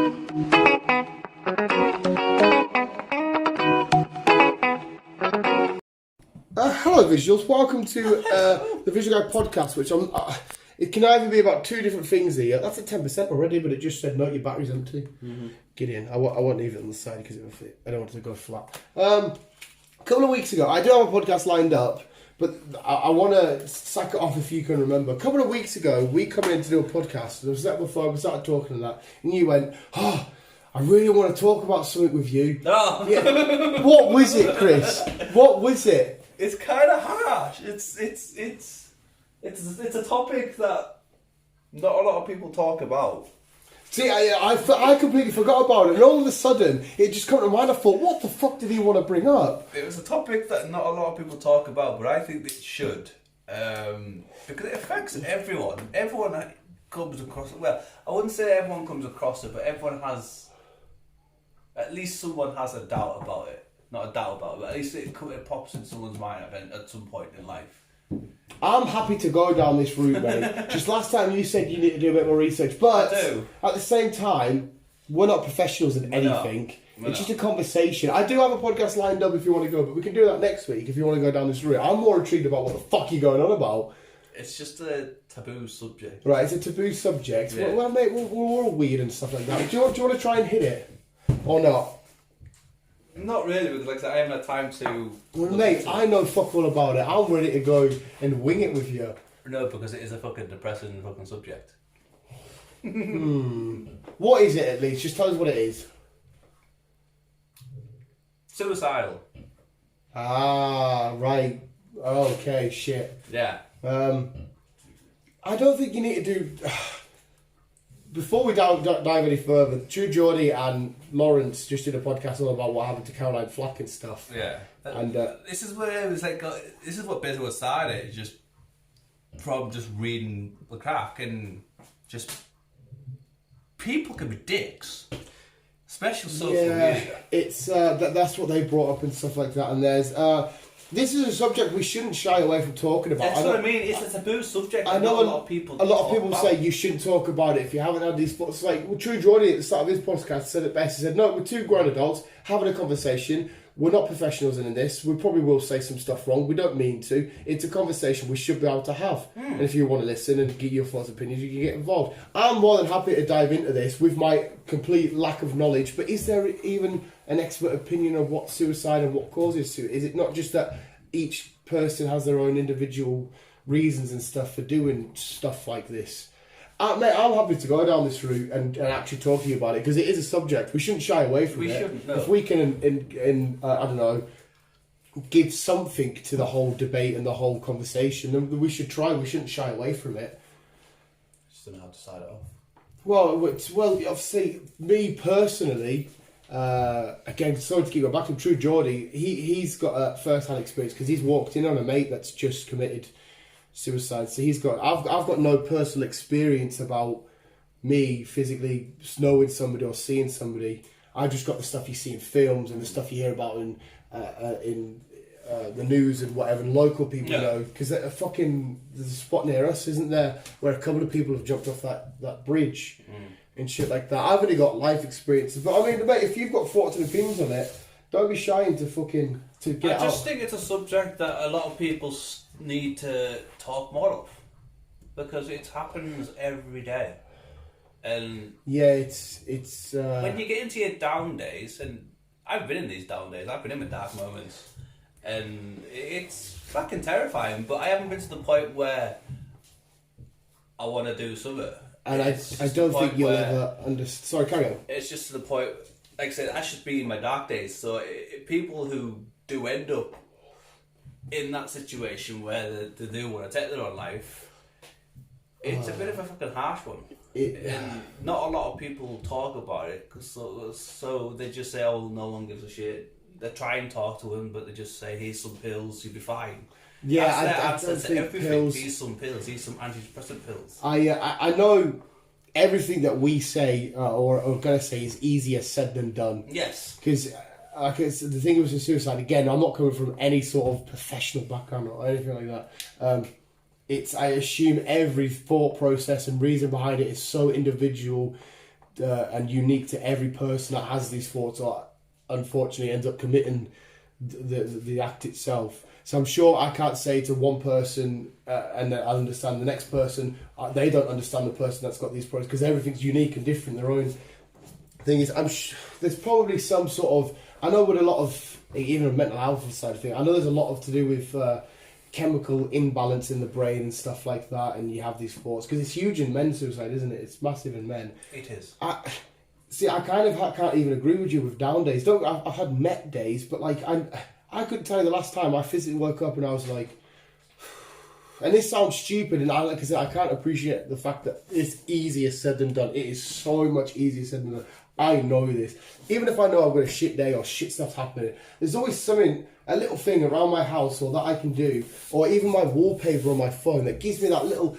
Hello, visuals. Welcome to the Visual Guy podcast, which it can either be about two different things here. That's at 10% already, but it just said no, your battery's empty. Mm-hmm. Get in. I won't leave it on the side because I don't want it to go flat. A couple of weeks ago, I do have a podcast lined up, but I want to sack it off if you can remember. A couple of weeks ago, we come in to do a podcast. And I was sat before we started talking and that, and you went, "Oh, I really want to talk about something with you." Oh. Yeah. What was it, Chris? What was it? It's kind of harsh. It's a topic that not a lot of people talk about. See, I completely forgot about it, and all of a sudden it just came to mind. I thought, what the fuck did he want to bring up? It was a topic that not a lot of people talk about, but I think it should, because it affects everyone. Everyone comes across it. Well, I wouldn't say everyone comes across it, but everyone has. At least someone has a doubt about it. Not a doubt about it, but at least it pops in someone's mind at some point in life. I'm happy to go down this route, mate. Just last time you said you need to do a bit more research, but I do. At the same time, we're not professionals in anything. It's just a conversation. I do have a podcast lined up if you want to go, but we can do that next week if you want to go down this route. I'm more intrigued about what the fuck you're going on about. It's just a taboo subject. Right, it's a taboo subject. Yeah. Well, mate, we're all weird and stuff like that. Do you want to try and hit it? Or not? Not really, because like I said, I haven't had time to... Well, mate, I know fuck all about it. I'm ready to go and wing it with you. No, because it is a fucking depressing fucking subject. What is it, at least? Just tell us what it is. Suicidal. Ah, right. Okay, shit. Yeah. I don't think you need to do... Before we dive any further, True Geordie and Lawrence just did a podcast all about what happened to Caroline Flack and stuff. Yeah. And this is where it was like. This is what basically what started it. Just from just reading the crack and just people can be dicks, especially social media. It's that's what they brought up and stuff like that. And there's this is a subject we shouldn't shy away from talking about. That's what I mean. It's a taboo subject. I know a lot of people. A lot of people say you shouldn't talk about it if you haven't had these thoughts. Like True Geordie at the start of his podcast said it best. He said, "No, we're two grown adults having a conversation. We're not professionals in this. We probably will say some stuff wrong. We don't mean to. It's a conversation we should be able to have. And if you want to listen and give your thoughts and opinions, you can get involved. I'm more than happy to dive into this with my complete lack of knowledge. But is there even an expert opinion of what suicide and what causes suicide? Is it not just that each person has their own individual reasons and stuff for doing stuff like this? Mate, I'm happy to go down this route and actually talk to you about it because it is a subject. We shouldn't shy away from it. We shouldn't, no. If we can, I don't know, give something to the whole debate and the whole conversation, then we should try. We shouldn't shy away from it. Just don't know how to start it off. Well, obviously, me personally, again, sorry to keep going back to True Geordie, he's got a first-hand experience because he's walked in on a mate that's just committed suicide. So I've got no personal experience about me physically knowing somebody or seeing somebody. I just got the stuff you see in films and the stuff you hear about in the news and whatever, and local people know, because there's a spot near us, isn't there, where a couple of people have jumped off that bridge and shit like that. I've only got life experiences, but I mean, mate, if you've got thoughts and opinions on it, don't be shy to get out. I just think it's a subject that a lot of people need to talk more of, because it happens every day. And yeah, it's when you get into your down days, and I've been in these down days, I've been in my dark moments, and it's fucking terrifying, but I haven't been to the point where I want to do something. And I don't think you'll ever understand. Sorry, carry on. It's just to the point, like I said, I should be in my dark days, so people who do end up in that situation where they do want to take their own life, it's a bit of a fucking harsh one. And not a lot of people talk about it, cause so they just say, oh, no one gives a shit. They try and talk to him, but they just say, here's some pills, you'll be fine. Yeah, I don't think pills. Here's some pills, here's some antidepressant pills. I know everything that we say or are going to say is easier said than done. Yes. Because the thing with suicide, again, I'm not coming from any sort of professional background or anything like that. I assume every thought process and reason behind it is so individual and unique to every person that has these thoughts, or unfortunately ends up committing the act itself. So I'm sure I can't say to one person and I understand the next person, they don't understand the person that's got these problems, because everything's unique and different. Their own thing is, there's probably some sort of, I know with a lot of, even a mental health side of things, I know there's a lot of to do with chemical imbalance in the brain and stuff like that, and you have these thoughts, because it's huge in men, suicide, isn't it? It's massive in men. It is. I kind of can't even agree with you with down days. I've had met days, but like I couldn't tell you the last time I physically woke up and I was like, and this sounds stupid, and like I said, I can't appreciate the fact that it's easier said than done. It is so much easier said than done. I know this. Even if I know I've got a shit day or shit stuff's happening, there's always something, a little thing around my house or that I can do, or even my wallpaper on my phone that gives me that little,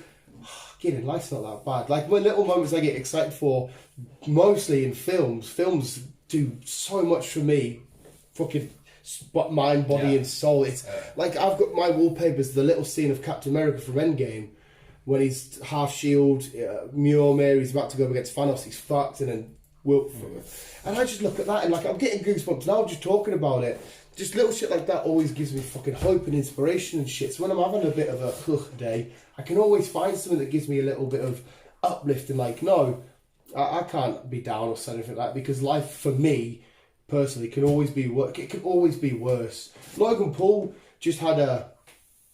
kidding, life's not that bad. Like my little moments I get excited for, mostly in films. Films do so much for me, fucking mind, body and soul. It's like I've got my wallpapers, the little scene of Captain America from Endgame, when he's half shield, Mjolnir, he's about to go up against Thanos, he's fucked, and then and I just look at that and like I'm getting goosebumps now just talking about it. Just little shit like that always gives me fucking hope and inspiration and shit. So when I'm having a bit of a day, I can always find something that gives me a little bit of uplift and like, no, I can't be down or something like that, because life for me personally can always be it can always be worse. Logan Paul just had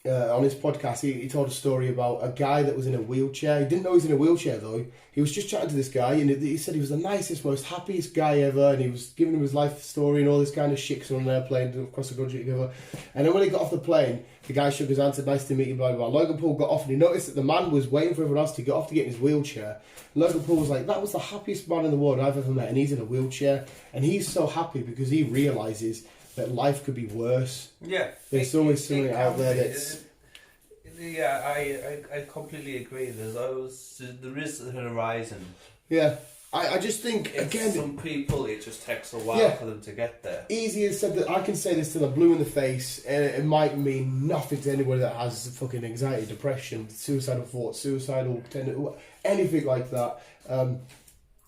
on his podcast, he told a story about a guy that was in a wheelchair. He didn't know he was in a wheelchair though. He was just chatting to this guy, and he said he was the nicest, most happiest guy ever, and he was giving him his life story and all this kind of shit, 'cause on an airplane across the country together. And then when he got off the plane, the guy shook his hand, said, "Nice to meet you, blah, blah, blah." Logan Paul got off and he noticed that the man was waiting for everyone else to get off to get in his wheelchair. And Logan Paul was like, "That was the happiest man in the world I've ever met," and he's in a wheelchair. And he's so happy because he realises that life could be worse. Yeah. There's always something out there that's... Yeah, I completely agree. There is a horizon. Yeah, I just think, again... Some people, it just takes a while for them to get there. Easier said that I can say this till I'm blue in the face, and it might mean nothing to anybody that has fucking anxiety, depression, suicidal thoughts, suicidal tendency, anything like that. I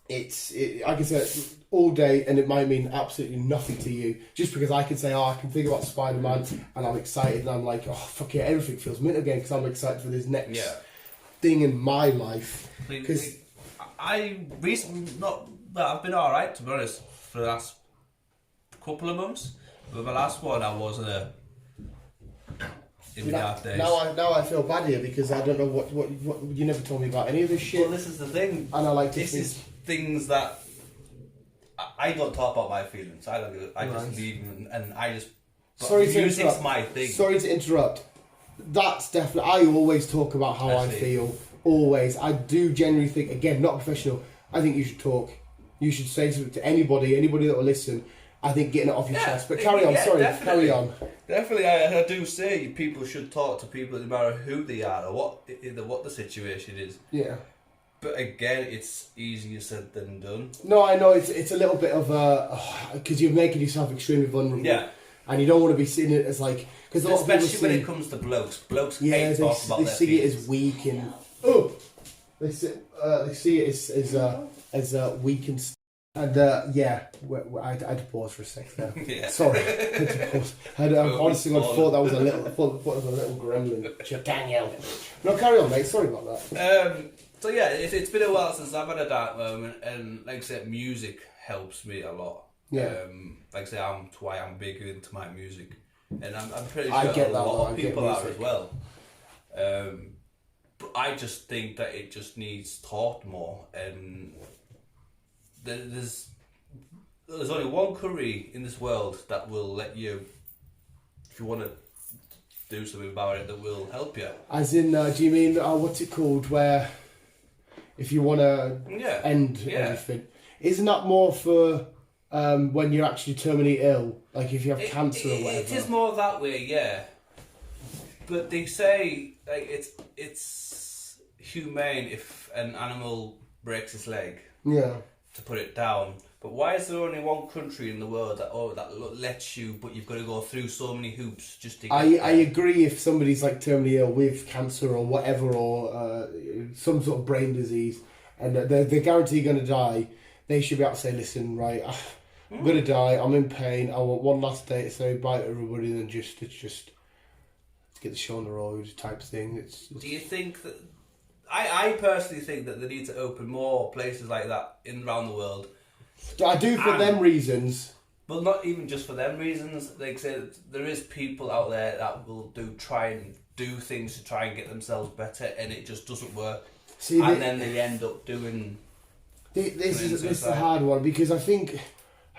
can say it all day, and it might mean absolutely nothing to you. Just because I can say, I can think about Spider-Man, and I'm excited, and I'm like, oh fuck yeah, everything feels mint again because I'm excited for this next thing in my life. Because I've been alright, to be honest, for the last couple of months. But my last one, I was in dark days. Now I feel bad here because I don't know what you never told me about any of this shit. Well, this is the thing, and I like to things that I don't talk about my feelings. I just leave them, and I just. Music's my thing. Sorry to interrupt. That's definitely. I always talk about how I feel. Always. I do genuinely think. Again, not professional. I think you should talk. You should say something to anybody that will listen. I think getting it off your chest. But carry on. Sorry. Definitely. Carry on. Definitely, I do say people should talk to people, no matter who they are or what the situation is. Yeah. But again, it's easier said than done. No, I know it's a little bit of because you're making yourself extremely vulnerable. Yeah. And you don't want to be seeing it as like, because especially when it comes to blokes hate talking about they their see feelings. it as weak and they see it as weak and I'd pause for a second there. Yeah. Sorry, I had to pause. I honestly thought that was a little gremlin. Daniel. No, carry on, mate. Sorry about that. So yeah, it's been a while since I've had a dark moment, and like I said, music helps me a lot. Yeah. Like I say, that's why I'm big into my music, and I'm pretty sure I get a lot of I get people are music. as well. But I just think that it just needs taught more, and there's only one curry in this world that will let you, if you want to do something about it, that will help you. As in, do you mean what's it called? Where if you want to end everything, isn't that more for when you're actually terminally ill, like if you have cancer or whatever? It is more that way, yeah. But they say like it's humane if an animal breaks its leg. Yeah. To put it down. But why is there only one country in the world that lets you, but you've got to go through so many hoops just to get I agree if somebody's like terminally ill with cancer or whatever, or some sort of brain disease, and they're guaranteed going to die, they should be able to say, listen, right, I'm gonna die, I'm in pain, I want one last day to say bye to everybody, and then just let's get the show on the road type thing. Do you think that? I personally think that they need to open more places like that around the world. I do for them reasons. Well, not even just for them reasons. Like I said, there is people out there that will try and do things to try and get themselves better, and it just doesn't work. Then they end up doing. This is a hard one, because I think,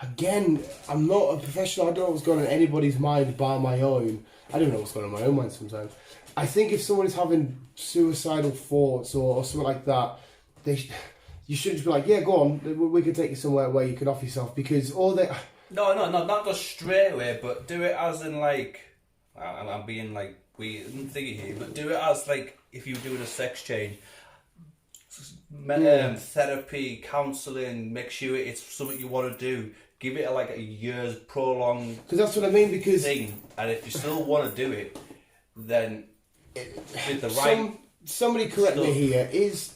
again, I'm not a professional. I don't know what's going on in anybody's mind bar my own. I don't know what's going on in my own mind sometimes. I think if someone is having suicidal thoughts or something like that, you shouldn't just be like, yeah, go on, we can take you somewhere where you can off yourself, because all they... No, not just straight away, but do it as in like, I'm being like weird and thingy here, but do it as like if you were doing a sex change. Therapy, counselling, make sure it's something you want to do. Give it like a year's prolonged. Because that's what I mean. Because thing, and if you still want to do it, then with the right. Somebody correct me here. Is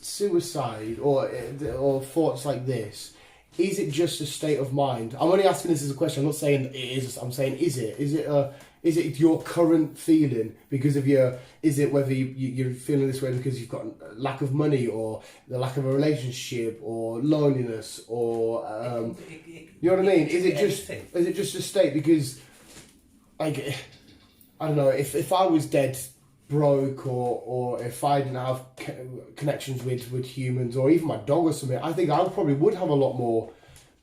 suicide or thoughts like this? Is it just a state of mind? I'm only asking this as a question. I'm not saying it is. I'm saying is it? Is it your current feeling because of your? Is it whether you're feeling this way because you've got a lack of money or the lack of a relationship or loneliness or you know what I mean? Is it just a state? Because like I don't know, if I was dead broke or if I didn't have connections with humans or even my dog or something, I think I probably would have a lot more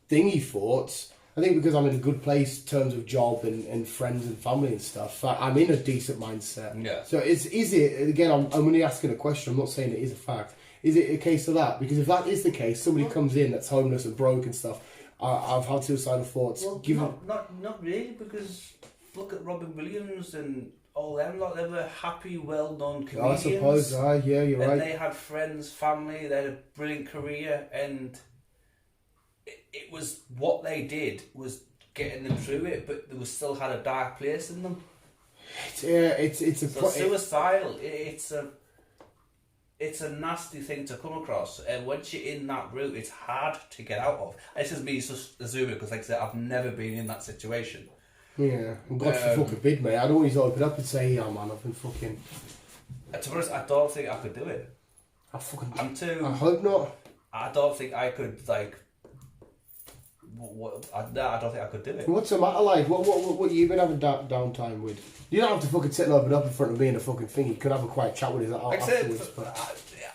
thingy thoughts. I think because I'm in a good place in terms of job and friends and family and stuff, I'm in a decent mindset. Yeah. So is it, again, I'm only asking a question, I'm not saying it is a fact. Is it a case of that? Because if that is the case, somebody comes in that's homeless and broke and stuff, I've had suicidal thoughts. Well, not really, because look at Robin Williams and all them lot. They were happy, well-known comedians. I suppose, yeah, you're right. And they had friends, family, they had a brilliant career, and it was what they did was getting them through it, but they still had a dark place in them. Suicidal. It's a nasty thing to come across, and once you're in that route, it's hard to get out of. This is me just assuming, because like I said, I've never been in that situation. Yeah, and God forbid, mate. I don't always open up and say, yeah, man, I've been fucking... To be honest, I don't think I could do it. I'm too... I hope not. I don't think I could, like... I don't think I could do it. What's the matter like? What you been having downtime with? You don't have to fucking sit and open up in front of me in a fucking thing. You could have a quiet chat with us afterwards.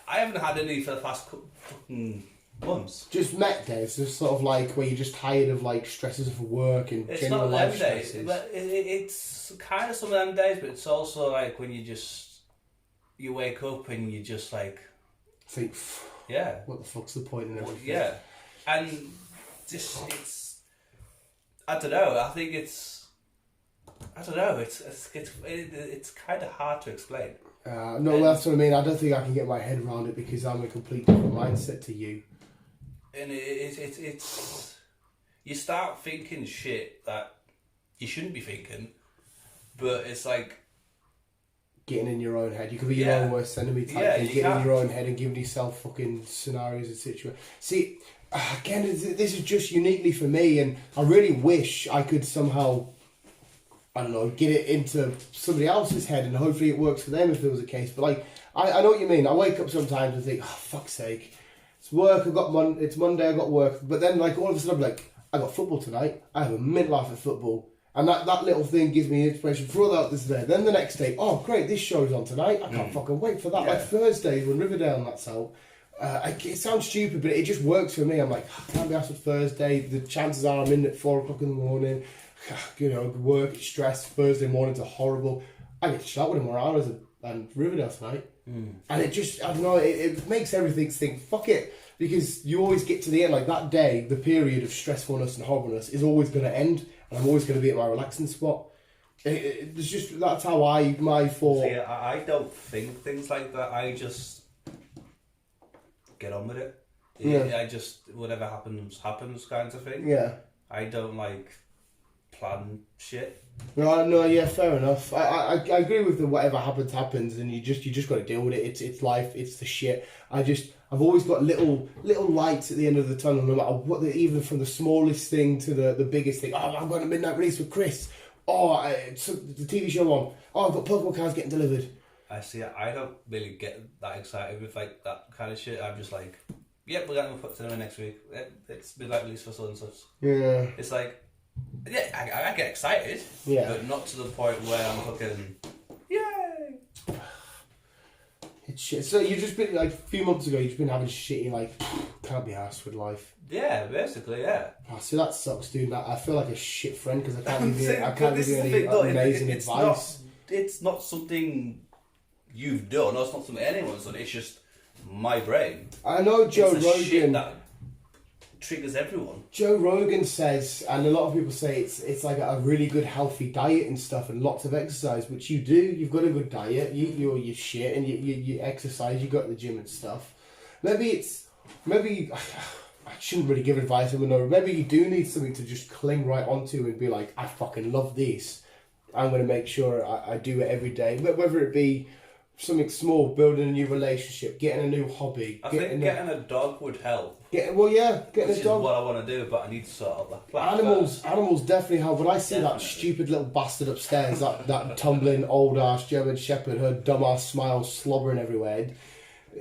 I haven't had any for the past fucking months. Just met days, just sort of like where you're just tired of like stresses of work and general life stresses. It's not them days. It's kind of some of them days, but it's also like when you wake up and you just like think, yeah, what the fuck's the point in everything? Yeah, and just I don't know. I think it's kind of hard to explain. No, that's what I mean. I don't think I can get my head around it because I'm a complete different mindset to you. And it's you start thinking shit that you shouldn't be thinking, but it's like getting in your own head. You could be your own worst enemy type thing. Getting in your own head and giving yourself fucking scenarios and situations. See, again, this is just uniquely for me, and I really wish I could somehow, I don't know, get it into somebody else's head, and hopefully it works for them if it was a case. But like, I know what you mean. I wake up sometimes and think, oh, fuck's sake, it's work. It's Monday. I got work. But then, like, all of a sudden, I'm like, I got football tonight. I have a midlife of football, and that little thing gives me inspiration for all that this day. Then the next day, oh great, this show's on tonight. I can't fucking wait for that. Yeah. Like Thursday when Riverdale and that's out. It sounds stupid, but it just works for me. I'm like, I can't be asked for Thursday. The chances are I'm in at 4 o'clock in the morning. You know, work, stress. Thursday mornings are horrible. I get to chat with him more hours than Riverdale tonight. And it just, I don't know, it makes everything think, fuck it. Because you always get to the end, like that day, the period of stressfulness and horribleness is always going to end. And I'm always going to be at my relaxing spot. It's just, that's how my thought. See, I don't think things like that. I just get on with it. I just, whatever happens kind of thing. Yeah. I don't like plan shit. No, yeah, fair enough. I agree with the whatever happens, and you just got to deal with it. It's life. It's the shit. I've always got little lights at the end of the tunnel, no matter what. Even from the smallest thing to the biggest thing. Oh, I'm going to midnight release with Chris. Oh, the TV show on. Oh, I've got Pokemon cards getting delivered. I see. I don't really get that excited with like that kind of shit. I'm just like, yep, we're going to put cinema next week. It's midnight release for so and such. Yeah. It's like, yeah, I get excited. Yeah. But not to the point where I'm fucking, yay. It's shit. So you just been like a few months ago. You've been having shit. You're like, can't be arsed with life. Yeah, basically, yeah. Oh, see, that sucks, dude. I feel like a shit friend because I can't give you This any is the thing, though, amazing it's advice. It's not something you've done, or it's not something anyone's done. It's just my brain. I know Joe It's the shit Rogan. that triggers everyone. Joe Rogan says, and a lot of people say it's like a really good healthy diet and stuff, and lots of exercise, which you do. You've got a good diet. You eat your shit, and you exercise. You go to the gym and stuff. Maybe I shouldn't really give advice. I mean, no, maybe you do need something to just cling right onto and be like, I fucking love this. I'm going to make sure I do it every day. Whether it be something small, building a new relationship, getting a new hobby. I think getting a dog would help. Getting Which a is dog. what I want to do, but I need to sort out that. Animals definitely help. When I see that Definitely. stupid little bastard upstairs, that tumbling old ass German Shepherd, her dumb ass smile slobbering everywhere,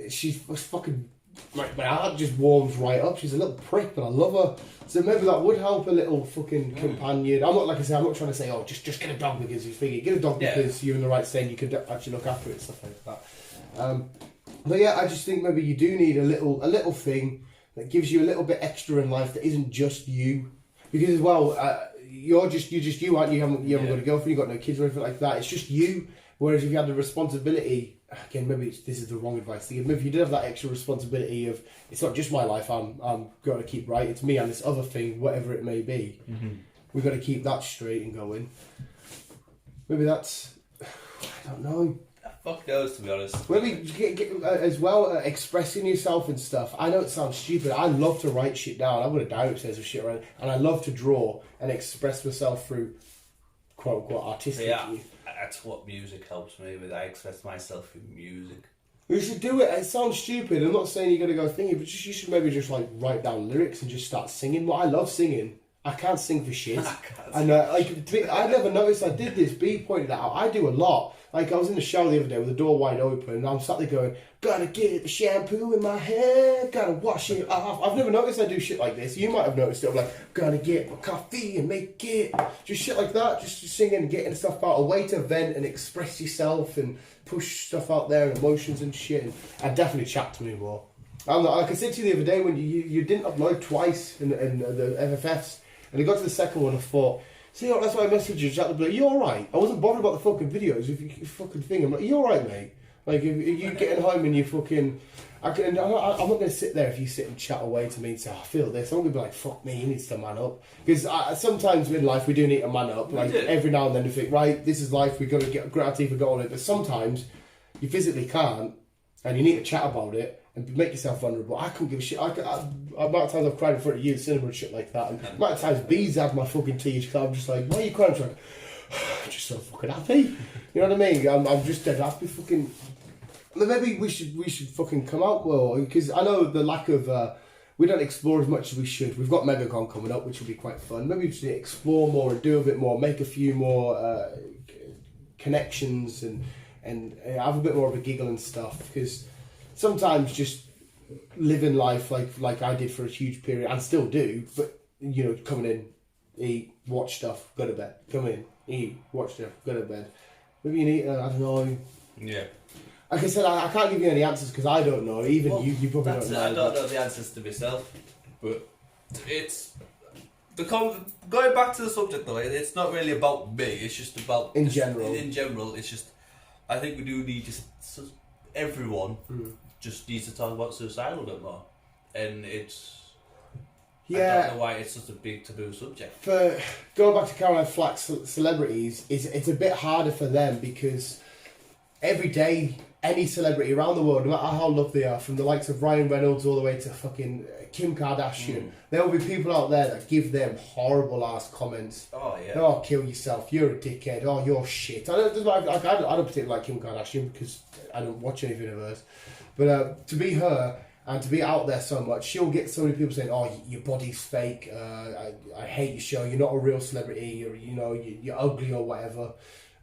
she's fucking. My heart just warms right up. She's a little prick, but I love her. So maybe that would help a little fucking companion. I'm not, like I say, I'm not trying to say, oh, just get a dog because you're thinking. Get a dog because you're in the right state and you can actually look after it and stuff like that. But yeah, I just think maybe you do need a little thing that gives you a little bit extra in life that isn't just you. Because as well, you're just you, aren't you? You haven't got a girlfriend, you've got no kids or anything like that. It's just you. Whereas if you had the responsibility, again, maybe this is the wrong advice. Maybe if you did have that extra responsibility of, it's not just my life I'm got to keep right, it's me and this other thing, whatever it may be. Mm-hmm. We've got to keep that straight and going. Maybe that's, I don't know. Fuck knows, to be honest. Maybe as well, expressing yourself and stuff. I know it sounds stupid. I love to write shit down. I've got a diary that says of shit around, and I love to draw and express myself through quote unquote artistic. Yeah, that's what music helps me with. I express myself through music. You should do it. It sounds stupid. I'm not saying you're gonna go thingy, but you should maybe just like write down lyrics and just start singing. Well, I love singing. I can't sing for shit. And I never noticed I did this. B pointed out. I do a lot. Like I was in the shower the other day with the door wide open, and I'm sat there going, "Gotta get the shampoo in my hair, gotta wash it off." I've never noticed I do shit like this. You might have noticed it. I'm like, "Gotta get my coffee and make it," just shit like that. Just singing and getting stuff out. A way to vent and express yourself and push stuff out there and emotions and shit. And I definitely chat to me more. Like I said to you the other day when you didn't upload twice in the FFFs, and I got to the second one, I thought, see, that's why I messaged you. Jack, like, you alright? I wasn't bothered about the fucking videos. If you fucking thing, I'm like, you alright, mate? Like, if you getting home and you fucking, I'm not going to sit there if you sit and chat away to me and say, I feel this. I'm going to be like, fuck me, he needs to man up. Because sometimes in life we do need to man up. Like every now and then you think, right, this is life. We've got to grit our teeth and go on it. But sometimes you physically can't, and you need to chat about it and make yourself vulnerable. I couldn't give a shit. Amount of times I've cried in front of you in cinema and shit like that. And amount of times B's had my fucking tears because I'm just like, why are you crying? I'm like, I'm just so fucking happy. You know what I mean? I'm just dead happy. Fucking. Maybe we should fucking come out more, because I know the lack of. We don't explore as much as we should. We've got MegaCon coming up, which will be quite fun. Maybe we should explore more and do a bit more, make a few more connections and have a bit more of a giggle and stuff, because sometimes just living life like I did for a huge period and still do, but you know, coming in, eat, watch stuff, go to bed. Come in, eat, watch stuff, go to bed. Maybe you need, I don't know. Yeah. Like I said, I can't give you any answers because I don't know. Even you probably don't know. I don't know the answers to myself, but it's going back to the subject though. It's not really about me. It's just about in general. In general, it's just I think we do need everyone just needs to talk about suicide a little bit more, and it's. Yeah. I don't know why it's such a big taboo subject. For going back to Caroline Flack's celebrities, it's a bit harder for them because every day any celebrity around the world, no matter how loved they are, from the likes of Ryan Reynolds all the way to fucking Kim Kardashian, there will be people out there that give them horrible ass comments. Oh yeah. Oh, kill yourself. You're a dickhead. Oh, you're shit. I don't particularly like Kim Kardashian because I don't watch anything of hers. But to be her and to be out there so much, she'll get so many people saying, "Oh, your body's fake. I hate your show. You're not a real celebrity. Or you're ugly or whatever."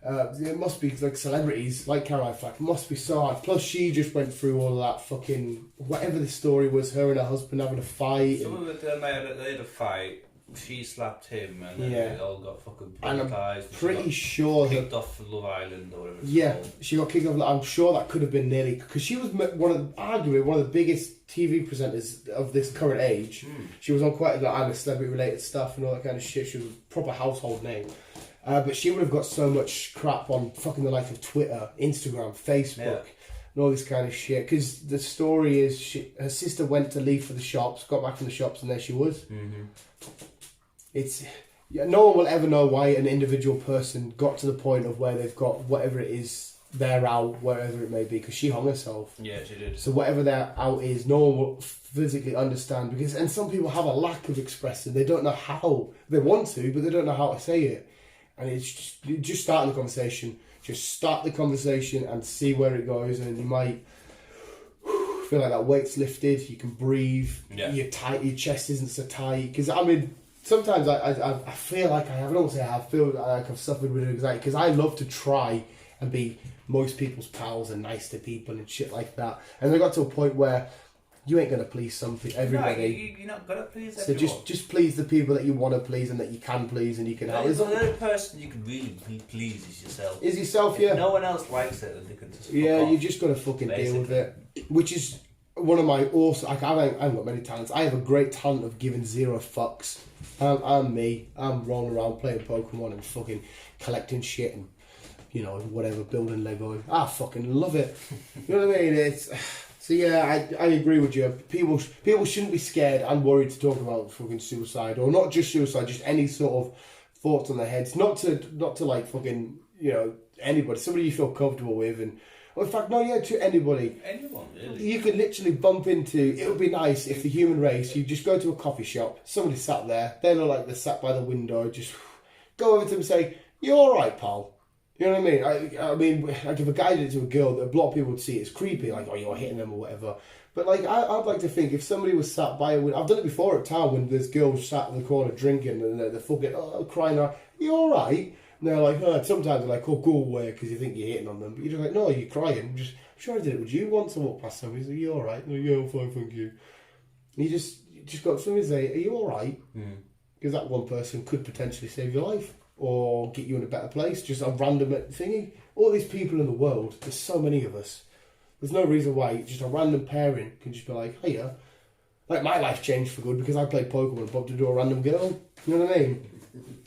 It must be like celebrities like Caroline Flack. It must be so hard. Plus, she just went through all of that fucking whatever the story was. Her and her husband having a fight. Some of it, they had a fight. She slapped him, and then they all got fucking and I'm pretty sure kicked off of Love Island or whatever. Yeah, she got kicked off. I'm sure that could have been nearly because she was arguably one of the biggest TV presenters of this current age. She was on quite I'm a celebrity related stuff and all that kind of shit. She was a proper household name. But she would have got so much crap on fucking the likes of Twitter, Instagram, Facebook, and all this kind of shit. Because the story is, her sister went to leave for the shops, got back from the shops, and there she was. No one will ever know why an individual person got to the point of where they've got whatever it is they're out, wherever it may be. Because she hung herself. Yeah, she did. So whatever their out is, no one will physically understand. And some people have a lack of expressing. They don't know how. They want to, but they don't know how to say it. And it's just starting the conversation. Just start the conversation and see where it goes, and you might feel like that weight's lifted. You can breathe. Yeah. You're tight. Your chest isn't so tight. Because I mean, sometimes I feel like I don't want to say I feel like I've suffered with anxiety because I love to try and be most people's pals and nice to people and shit like that. And I got to a point where you ain't gonna please everybody. No, you're not gonna please so everyone. just please the people that you want to please and that you can please and you can help. The only person you can really please is yourself. Is yourself, yeah. If no one else likes it, then they can just you just gotta fucking deal with it. Which is one of my awesome. I haven't got many talents. I have a great talent of giving zero fucks. I'm me. I'm rolling around playing Pokemon and fucking collecting shit and whatever, building Lego. I fucking love it. You know what I mean? So yeah, I agree with you. People shouldn't be scared and worried to talk about fucking suicide, or not just suicide, just any sort of thoughts on their heads. Not to like fucking anybody, somebody you feel comfortable with, and in fact, to anybody. Anyone really. You could literally bump into. It would be nice if the human race. You just go to a coffee shop, somebody sat there, they look like they're sat by the window. Just go over to them and say, "You all right, pal?" You know what I mean? I mean, like if a guy did it to a girl, a lot of people would see it as creepy, like, "Oh, you're hitting them" or whatever. But like, I'd like to think if somebody was sat by a window, I've done it before at town when there's girls sat in the corner drinking and they're fucking crying out, "You all right?" And they're like, sometimes they're like, "Oh, go away," because you think you're hitting on them. But you're just like, "No, you're crying." I'm sure I did it with you once. I walked past somebody, he's like, "You all right?" No, "Yeah, I'm fine, thank you." And you just got somebody to say, "Are you all right?" Because that one person could potentially save your life or get you in a better place. Just a random thingy. All these people in the world, there's so many of us. There's no reason why just a random parent can just be like, "Hiya." Like, my life changed for good because I played Pokemon and bumped into a random girl. You know what I mean?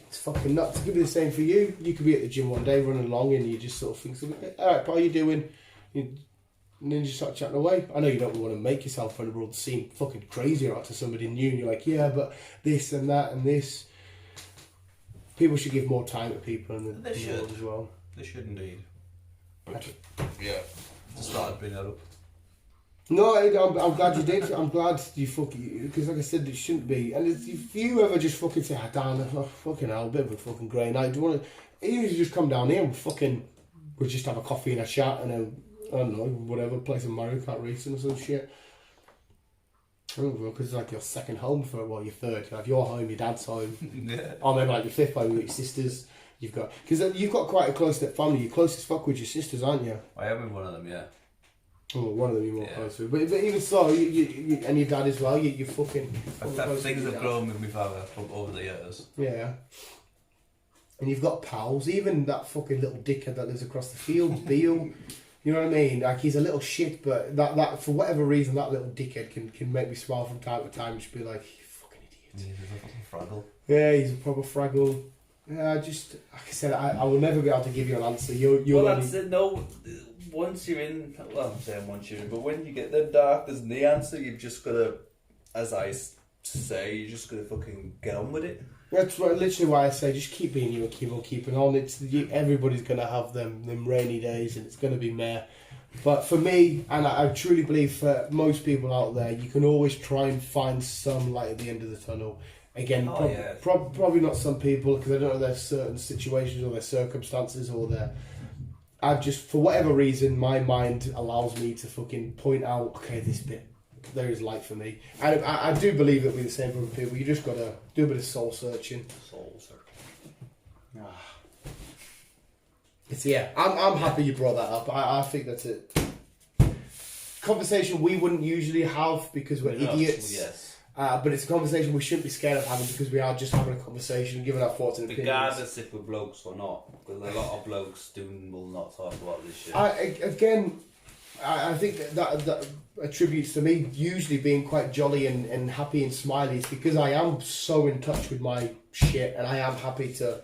It's fucking nuts. It could be the same for you. You could be at the gym one day running along and you just sort of think, "Alright, how you doing?" And then you just start chatting away. I know you don't want to make yourself vulnerable to seem fucking crazy out to somebody new, and you're like, "Yeah, but this and that and this." People should give more time to people in the world as well. They should indeed. But, yeah, just thought I'd bring that up. No, I'm glad you did. I'm glad you fucking, because like I said, it shouldn't be. And if you ever just fucking say, Dan, fucking hell, a bit of a fucking grey night. Do you want to? You just come down here and we'll just have a coffee and a chat and then I don't know, whatever, play some Mario Kart racing or some shit. I don't know, because it's like your second home for your third. You have your home, your dad's home, or maybe like your fifth home with your sisters. Because you've got quite a close-knit family. You're close as fuck with your sisters, aren't you? I am with one of them, yeah. Oh, one of them you're more close with. But even so, you and your dad as well, you fucking... Things have grown with my father over the years. Yeah. And you've got pals, even that fucking little dickhead that lives across the field, Beale. You know what I mean? Like, he's a little shit, but that for whatever reason, that little dickhead can make me smile from time to time. Just be like, "You fucking idiot." He's a fucking fraggle. Yeah, he's a proper fraggle. Yeah, just like I said, I will never be able to give you an answer. You're that's it. No, once you're in, well, I'm saying once you're in, but when you get the dark, there's the answer. You've just got to, as I say, you just got to fucking get on with it. That's literally why I say just keep being you and keep on keeping on. Everybody's gonna have them rainy days and it's gonna be meh. But for me, and I truly believe for most people out there, you can always try and find some light at the end of the tunnel. Again, probably not some people, because I don't know their certain situations or their circumstances or their... I've just, for whatever reason, my mind allows me to fucking point out, okay, this bit, there is light for me. And I do believe that we're the same for other people. You just got to do a bit of soul searching. I'm happy you brought that up. I think that's a conversation we wouldn't usually have because we're idiots. Yes. But it's a conversation we shouldn't be scared of having because we are just having a conversation and giving our thoughts and opinions. Regardless if we're blokes or not, because a lot of blokes will not talk about this shit. I think that attributes to me usually being quite jolly and happy and smiley. It's because I am so in touch with my shit and I am happy to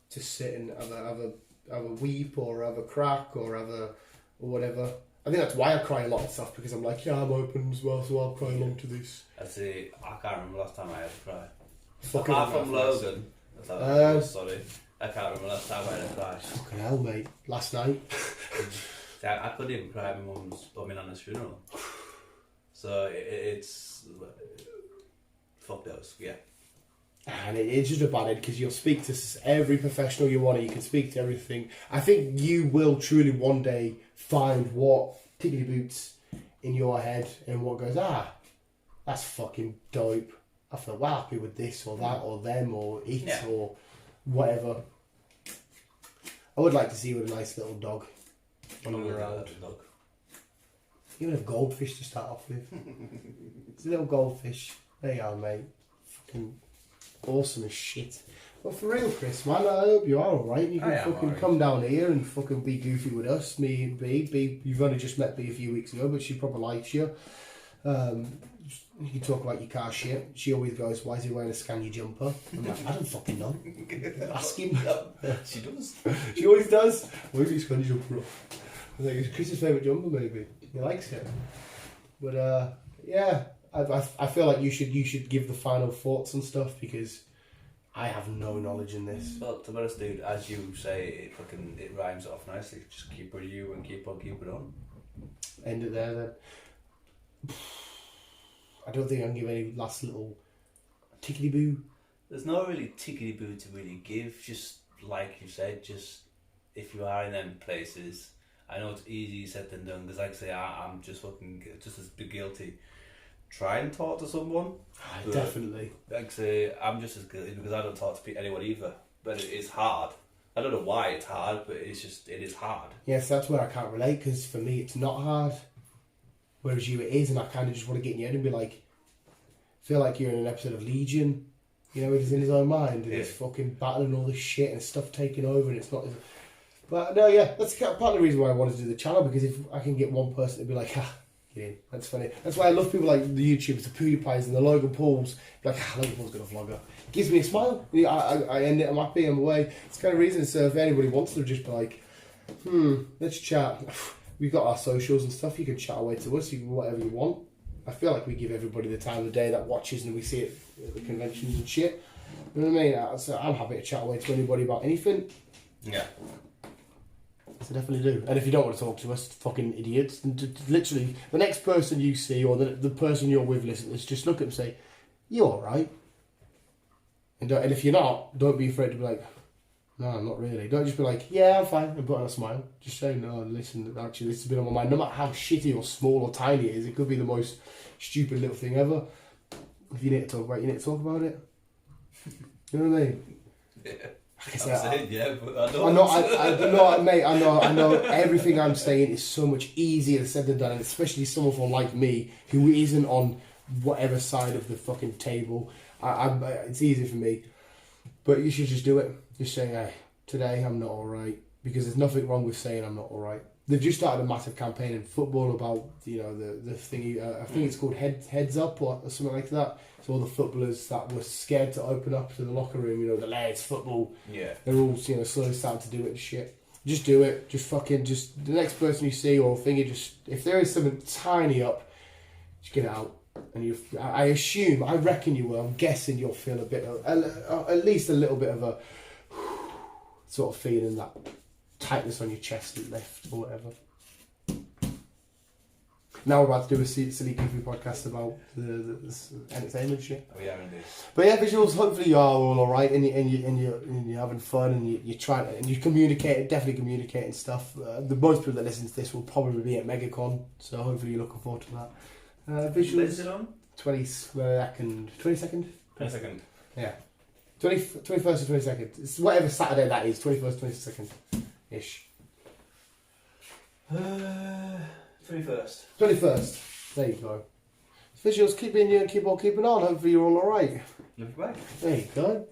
sit and have a weep or have a crack or or whatever. I think that's why I cry a lot and stuff, because I'm like, yeah, I'm open as well, so I'll cry along to this. I can't remember last time I had a cry. Fucking apart from Logan. Sorry. I can't remember last time I had a cry. Fucking hell, mate. Last night. I couldn't even cry at my nana's funeral. So it's... Fuck those, yeah. And it's just a bad head, because you'll speak to every professional you want, you can speak to everything. I think you will truly one day find what tickety boots in your head and what goes, that's fucking dope. I feel well happy with this or that or them or it or whatever. I would like to see you with a nice little dog running around. Even a goldfish to start off with. It's a little goldfish. There you are, mate. Fucking awesome as shit. Well, for real, Chris, man, I hope you are alright. You can fucking come down here and fucking be goofy with us, me and B. You've only just met B a few weeks ago, but she probably likes you. You can talk about your car shit. She always goes, why is he wearing a Scania jumper? I'm like, I don't fucking know. Ask him. She does. She always does. Why is he Scania jumper off? I think it's Chris's favourite jumper, maybe. He likes it. But, yeah, I feel like you should give the final thoughts and stuff, because I have no knowledge in this. Well, to be honest, dude, as you say, it rhymes off nicely. Just keep with you and keep on keeping on. End it there then. I don't think I can give any last little tickety-boo. There's no really tickety-boo to really give. Just like you said, just if you are in them places, I know it's easy said than done, because like I say, I'm just fucking just as guilty. Try and talk to someone. Definitely. Like I say, I'm just as guilty because I don't talk to anyone either. But it is hard. I don't know why it's hard, but it is hard. Yes, that's where I can't relate, because for me it's not hard. Whereas you it is, and I kind of just want to get in your head and be like, feel like you're in an episode of Legion. You know, he's in his own mind and he's fucking battling all this shit and stuff taking over, and it's not... But no, yeah, that's part of the reason why I wanted to do the channel, because if I can get one person to be like, get in. That's funny. That's why I love people like the YouTubers, the PewDiePies and the Logan Pauls. Like, Logan Paul's got a vlogger. Gives me a smile. I end it, I'm happy, I'm away. It's the kind of reason. So if anybody wants to just be like, let's chat. We've got our socials and stuff. You can chat away to us. You can do whatever you want. I feel like we give everybody the time of the day that watches, and we see it at the conventions and shit. You know what I mean? So I'm happy to chat away to anybody about anything. Yeah. So definitely do. And if you don't want to talk to us, fucking idiots, literally, the next person you see or the person you're with, listeners, just look at them and say, you alright? And if you're not, don't be afraid to be like, no, I'm not really. Don't just be like, yeah, I'm fine, and put on a smile. Just say, no, listen, actually, this has been on my mind. No matter how shitty or small or tiny it is, it could be the most stupid little thing ever. If you need to talk about it, you need to talk about it. You know what I mean? Yeah. But I know. Mate, I know everything I'm saying is so much easier said than done, and especially someone like me who isn't on whatever side of the fucking table. It's easy for me, but you should just do it. Just say, hey, today I'm not alright, because there's nothing wrong with saying I'm not alright. They've just started a massive campaign in football about, you know, the thingy, I think it's called Heads Up or something like that. So all the footballers that were scared to open up to the locker room, you know, the lads, football, they're all, you know, slowly starting to do it and shit. Just do it. Just the next person you see or thingy, just, if there is something tiny up, just get it out. And I reckon you will. I'm guessing you'll feel a bit of, at least a little bit of a sort of feeling, that tightness on your chest and lift or whatever. Now we're about to do a silly goofy podcast about this entertainment shit. We are indeed. But yeah, visuals. Hopefully you are all alright, and you're having fun, and you're trying and you're communicating, definitely communicating stuff. The most people that listen to this will probably be at MegaCon, so hopefully you're looking forward to that. Visuals. When is it on? 22nd. 22nd. 22nd. Yeah. 21st or 22nd. It's whatever Saturday that is. 21st, 22nd ish. 21st. 21st. There you go. Visuals, keep on keeping on. Hopefully you're all alright. Love you back. There you go.